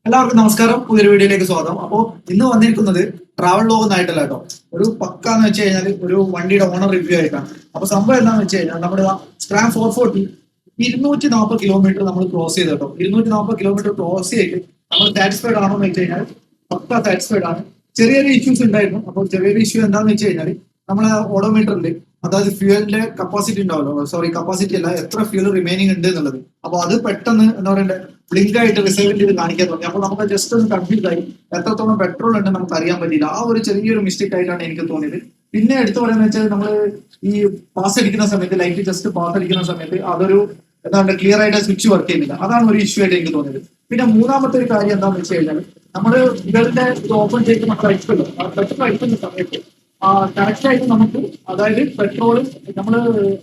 എല്ലാവർക്കും നമസ്കാരം. പുതിയൊരു വീഡിയോയിലേക്ക് സ്വാഗതം. അപ്പോൾ ഇന്ന് വന്നിരിക്കുന്നത് ട്രാവൽ ലോഗ് ഒന്നായിട്ടല്ല കേട്ടോ. ഒരു പക്കാന്ന് വെച്ച് കഴിഞ്ഞാൽ ഒരു വണ്ടിയുടെ ഓണർ റിവ്യൂ ആയിട്ടാണ്. അപ്പൊ സംഭവം എന്താണെന്ന് വെച്ച് കഴിഞ്ഞാൽ നമ്മുടെ സ്ക്രാം 440 240 കിലോമീറ്റർ നമ്മൾ ക്രോസ് ചെയ്ത് കേട്ടോ. 240 കിലോമീറ്റർ ക്രോസ് ചെയ്ത് നമ്മൾ സാറ്റിസ്ഫൈഡ് ആണോ എന്ന് വെച്ച് കഴിഞ്ഞാൽ പക്ക സാറ്റിസ്ഫൈഡ് ആണ്. ചെറിയൊരു ഇഷ്യൂസ് ഉണ്ടായിരുന്നു. അപ്പോൾ ചെറിയൊരു ഇഷ്യൂ എന്താണെന്ന് വെച്ച് കഴിഞ്ഞാൽ നമ്മളെ ഓഡോമീറ്ററിൽ, അതായത് ഫ്യൂവലിന്റെ കപ്പാസിറ്റി ഉണ്ടാവല്ലോ, സോറി കപ്പാസിറ്റി അല്ല, എത്ര ഫ്യൂൽ റിമൈനിങ് ഉണ്ട് എന്നുള്ളത്. അപ്പൊ അത് പെട്ടെന്ന് എന്താ പറയണ്ടേ, ബ്ലിങ്ക് ആയിട്ട് റിസർവിൽ ഇത് കാണിക്കാൻ തുടങ്ങി. അപ്പൊ നമുക്ക് ജസ്റ്റ് ഒന്ന് കൺഫ്യൂസ് ആയി, എത്രത്തോളം പെട്രോൾ ഉണ്ട് നമുക്ക് അറിയാൻ പറ്റില്ല. ആ ഒരു ചെറിയൊരു മിസ്റ്റേക്ക് ആയിട്ടാണ് എനിക്ക് തോന്നിയത്. പിന്നെ എടുത്തു പറയുന്നത് വെച്ചാൽ നമ്മൾ ഈ പാസ് അടിക്കുന്ന സമയത്ത്, ലൈറ്റ് ജസ്റ്റ് പാസ് അടിക്കുന്ന സമയത്ത് അതൊരു എന്താ പറയുക, ക്ലിയർ ആയിട്ട് സ്വിച്ച് വർക്ക് ചെയ്യുന്നില്ല. അതാണ് ഒരു ഇഷ്യൂ ആയിട്ട് എനിക്ക് തോന്നിയത്. പിന്നെ മൂന്നാമത്തെ ഒരു കാര്യം എന്താണെന്ന് വെച്ച് കഴിഞ്ഞാൽ നമ്മള് ഇവരുടെ ഇത് ഓപ്പൺ ചെയ്ത് നമ്മൾ അയച്ചല്ലോ, പെട്രോൾ അയക്കുന്ന സമയത്ത് കറക്റ്റ് ആയിട്ട് നമുക്ക്, അതായത് പെട്രോൾ നമ്മൾ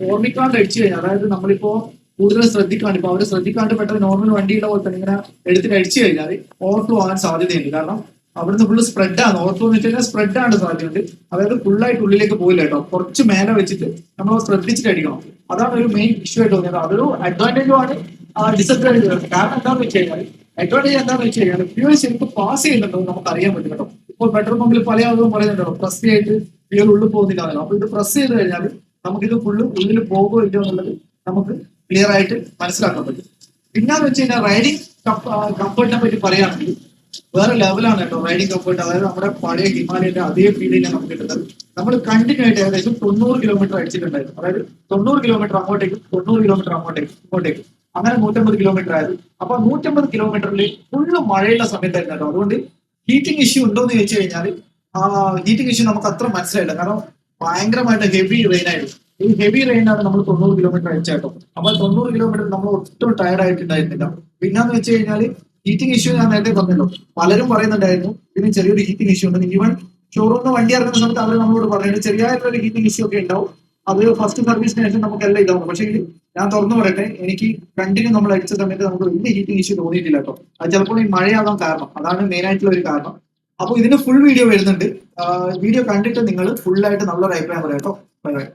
ഓർമ്മിക്കാണ്ട് അടിച്ചു കഴിഞ്ഞാൽ, അതായത് നമ്മളിപ്പോ കൂടുതൽ ശ്രദ്ധിക്കാണ്ട്, ഇപ്പൊ അവര് ശ്രദ്ധിക്കാണ്ട് പെട്ടെന്ന് നോർമൽ വണ്ടിയുടെ പോലെ തന്നെ ഇങ്ങനെ എടുത്തിട്ട് അടിച്ചു കഴിഞ്ഞാൽ ഓവർഫ്ലോ ആകാൻ സാധ്യതയുണ്ട്. കാരണം അവിടുന്ന് ഫുള്ള് സ്പ്രെഡാണ്, ഓവർഫ്ലോ എന്ന് വെച്ച് കഴിഞ്ഞാൽ സ്പ്രെഡ് ആണ് സാധ്യതയുണ്ട്. അതായത് ഫുള്ളായിട്ട് ഉള്ളിലേക്ക് പോയില്ല കേട്ടോ, കുറച്ച് മേലെ വെച്ചിട്ട് നമ്മൾ ശ്രദ്ധിച്ചിട്ട് അടിക്കണം. അതാണ് ഒരു മെയിൻ ഇഷ്യൂ ആയിട്ട് തോന്നിയത്. അതൊരു അഡ്വാൻറ്റേജും ആണ്, ഡിസഡ്വാൻറ്റേജ്. കാരണം എന്താണെന്ന് വെച്ച് കഴിഞ്ഞാൽ അഡ്വാൻറ്റേജ് എന്താണെന്ന് വെച്ച് കഴിഞ്ഞാൽ ഫ്യൂൽ ശരിക്കും പാസ് ചെയ്യുന്നുണ്ടോ നമുക്ക് അറിയാൻ പറ്റും കേട്ടോ. ഇപ്പോൾ പെട്രോൾ പമ്പിൽ പല ആളുകളും പറയുന്നുണ്ടോ, പ്രസ് ചെയ്തിട്ട് ഫ്യൂൽ ഉള്ളിൽ പോകുന്നില്ല. അപ്പൊ ഇത് പ്രസ് ചെയ്ത് കഴിഞ്ഞാൽ നമുക്കിത് ഫുള്ള് ഉള്ളിൽ പോകുമോ ഇല്ലയോ എന്നുള്ളത് നമുക്ക് ക്ലിയർ ആയിട്ട് മനസ്സിലാക്കാൻ പറ്റും. പിന്നെന്ന് വെച്ച് കഴിഞ്ഞാൽ റൈഡിങ് കംഫർട്ടിനെ പറ്റി പറയുകയാണെങ്കിൽ വേറെ ലെവലാണ് കേട്ടോ റൈഡിങ് കംഫർട്ട്. അതായത് നമ്മുടെ പഴയ ഹിമാലയന്റെ അതേ ഫീലിംഗ് നമുക്ക് കിട്ടുന്നത്. നമ്മൾ കണ്ടിന്യൂ ആയിട്ട് ഏകദേശം 90 കിലോമീറ്റർ അടിച്ചിട്ടുണ്ടായിരുന്നു. അതായത് 90 കിലോമീറ്റർ അങ്ങോട്ടേക്ക്, 90 കിലോമീറ്റർ ഇങ്ങോട്ടേക്ക്, അങ്ങനെ 150 കിലോമീറ്റർ ആയിരുന്നു. അപ്പൊ 150 കിലോമീറ്ററിൽ ഫുള്ള് മഴയുള്ള സമയത്തായിരുന്നു കേട്ടോ. അതുകൊണ്ട് ഹീറ്റിംഗ് ഇഷ്യൂ ഉണ്ടോ എന്ന് ചോദിച്ചു കഴിഞ്ഞാൽ ആ ഹീറ്റിംഗ് ഇഷ്യൂ നമുക്ക് അത്ര മനസ്സിലായില്ല. കാരണം ഭയങ്കരമായിട്ട് ഹെവി റെയിൻ ആയിരുന്നു. ഈ ഹെവി റെയിനാണ് നമ്മൾ 90 കിലോമീറ്റർ അയച്ചേട്ടോ. അപ്പൊ 90 കിലോമീറ്റർ നമ്മൾ ഒട്ടും ടയർഡ് ആയിട്ടുണ്ടായിരുന്നില്ല. പിന്നെന്ന് വെച്ച് കഴിഞ്ഞാൽ ഹീറ്റിംഗ് ഇഷ്യൂ ഞാൻ നേരത്തെ പറഞ്ഞല്ലോ, പലരും പറയുന്നുണ്ടായിരുന്നു ഇതിന് ചെറിയൊരു ഹീറ്റിംഗ് ഇഷ്യൂ ഉണ്ട്. ഈവൻ ഷോറൂമിൽ വണ്ടി ഇറങ്ങുന്ന സമയത്ത് അവർ നമ്മളോട് പറയുന്നത് ചെറിയൊരു ഹീറ്റിംഗ് ഇഷ്യൂ ഒക്കെ ഉണ്ടാവും, അത് ഫസ്റ്റ് സർവീസിന് ശേഷം നമുക്കെല്ലാം ഇതാവും. പക്ഷേ ഞാൻ തുറന്നു പറയട്ടെ, എനിക്ക് കണ്ടിന്യൂ നമ്മൾ അടിച്ച സമയത്ത് നമുക്ക് വലിയ ഹീറ്റിംഗ് ഇഷ്യൂ തോന്നിയിട്ടില്ല കേട്ടോ. അത് ചിലപ്പോൾ ഈ മഴയാകാൻ കാരണം, അതാണ് മെയിൻ ആയിട്ടുള്ള ഒരു കാരണം. അപ്പോൾ ഇതിന് ഫുൾ വീഡിയോ വരുന്നുണ്ട്. വീഡിയോ കണ്ടിട്ട് നിങ്ങൾ ഫുൾ ആയിട്ട് നല്ലൊരു അഭിപ്രായം പറയാം കേട്ടോ. Bye bye.